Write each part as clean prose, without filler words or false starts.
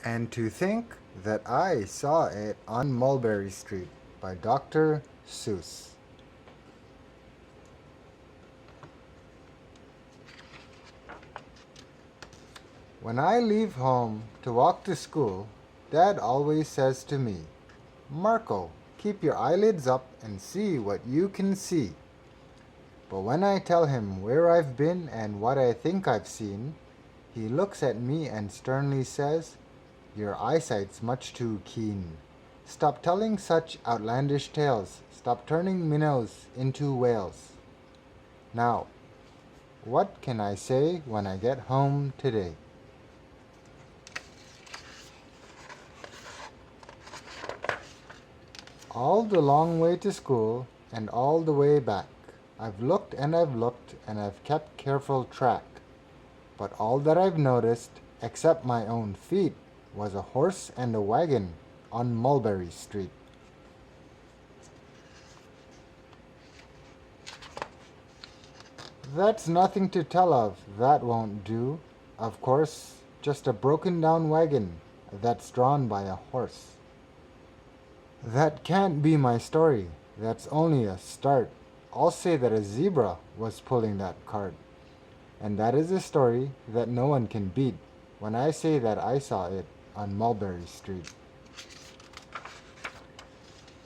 And to think that I saw it on Mulberry Street by Dr. Seuss. When I leave home to walk to school, Dad always says to me, Marco, keep your eyelids up and see what you can see. But when I tell him where I've been and what I think I've seen, he looks at me and sternly says, Your eyesight's much too keen. Stop telling such outlandish tales. Stop turning minnows into whales. Now, what can I say when I get home today? All the long way to school and all the way back, I've looked and I've looked and I've kept careful track. But all that I've noticed, except my own feet, was a horse and a wagon on Mulberry Street. That's nothing to tell of, that won't do. Of course, just a broken down wagon that's drawn by a horse. That can't be my story. That's only a start. I'll say that a zebra was pulling that cart. And that is a story that no one can beat when I say that I saw it on Mulberry Street.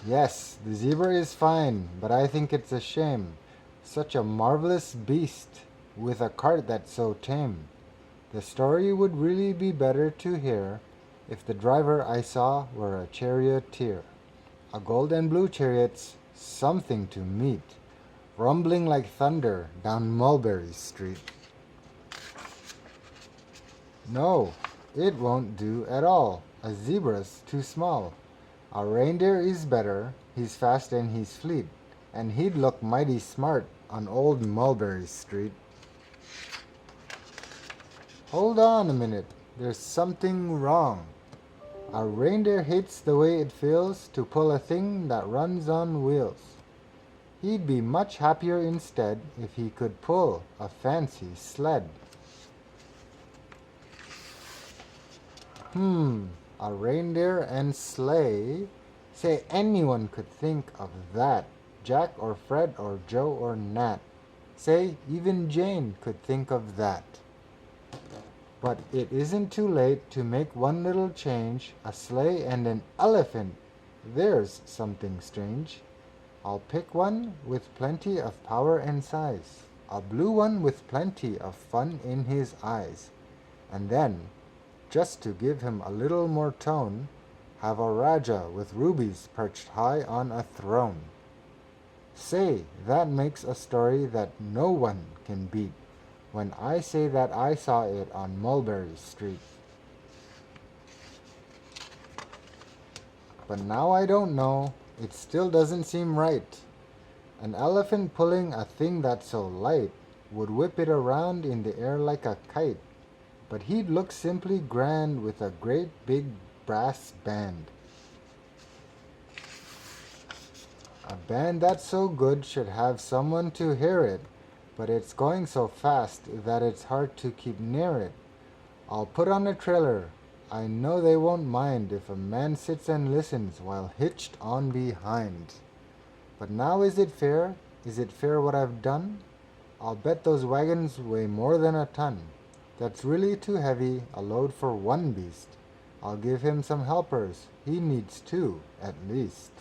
Yes, the zebra is fine, but I think it's a shame. Such a marvelous beast with a cart that's so tame. The story would really be better to hear if the driver I saw were a charioteer. A gold and blue chariot's something to meet, rumbling like thunder down Mulberry Street. No, it won't do at all. A zebra's too small. A reindeer is better, he's fast and he's fleet, and he'd look mighty smart on old Mulberry Street. Hold on a minute, there's something wrong. A reindeer hates the way it feels to pull a thing that runs on wheels. He'd be much happier instead if he could pull a fancy sled. A reindeer and sleigh? Say anyone could think of that. Jack or Fred or Joe or Nat. Say even Jane could think of that. But it isn't too late to make one little change. A sleigh and an elephant. There's something strange. I'll pick one with plenty of power and size. A blue one with plenty of fun in his eyes. And then, just to give him a little more tone, have a Raja with rubies perched high on a throne. Say, that makes a story that no one can beat when I say that I saw it on Mulberry Street. But now I don't know, it still doesn't seem right. An elephant pulling a thing that's so light would whip it around in the air like a kite. But he'd look simply grand with a great big brass band. A band that's so good should have someone to hear it, but it's going so fast that it's hard to keep near it. I'll put on a trailer. I know they won't mind if a man sits and listens while hitched on behind. But now is it fair? Is it fair what I've done? I'll bet those wagons weigh more than a ton. That's really too heavy a load for one beast. I'll give him some helpers. He needs two, at least.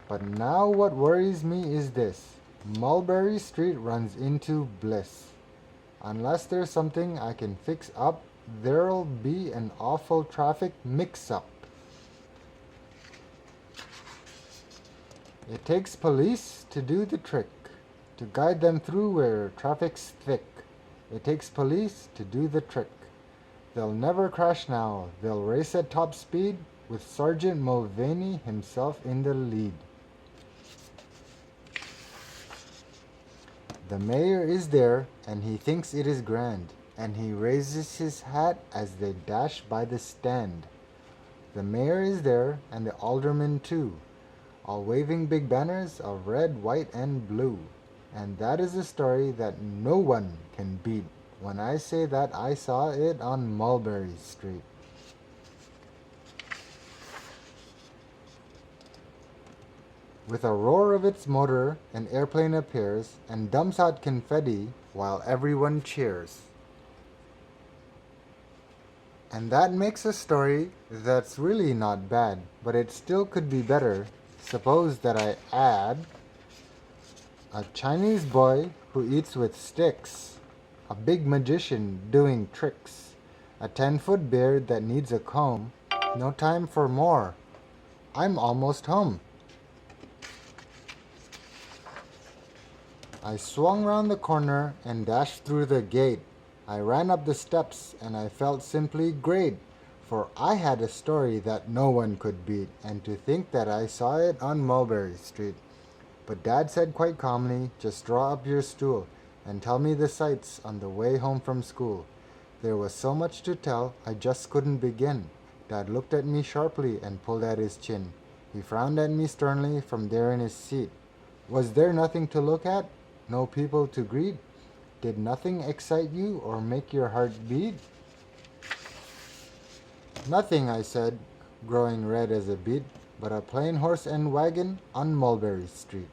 But now what worries me is this. Mulberry Street runs into bliss. Unless there's something I can fix up, there'll be an awful traffic mix-up. It takes police to do the trick, to guide them through where traffic's thick. It takes police to do the trick. They'll never crash now. They'll race at top speed with Sergeant Mulvaney himself in the lead. The mayor is there and he thinks it is grand, and he raises his hat as they dash by the stand. The mayor is there and the aldermen too, all waving big banners of red, white, and blue. And that is a story that no one can beat when I say that I saw it on Mulberry Street. With a roar of its motor, an airplane appears and dumps out confetti while everyone cheers. And that makes a story that's really not bad, but it still could be better. Suppose that I add a Chinese boy who eats with sticks, a big magician doing tricks, a 10-foot beard that needs a comb. No time for more. I'm almost home. I swung round the corner and dashed through the gate. I ran up the steps and I felt simply great, for I had a story that no one could beat, and to think that I saw it on Mulberry Street. But Dad said quite calmly, just draw up your stool and tell me the sights on the way home from school. There was so much to tell, I just couldn't begin. Dad looked at me sharply and pulled at his chin. He frowned at me sternly from there in his seat. Was there nothing to look at? No people to greet? Did nothing excite you or make your heart beat? Nothing, I said, growing red as a beet, but a plain horse and wagon on Mulberry Street.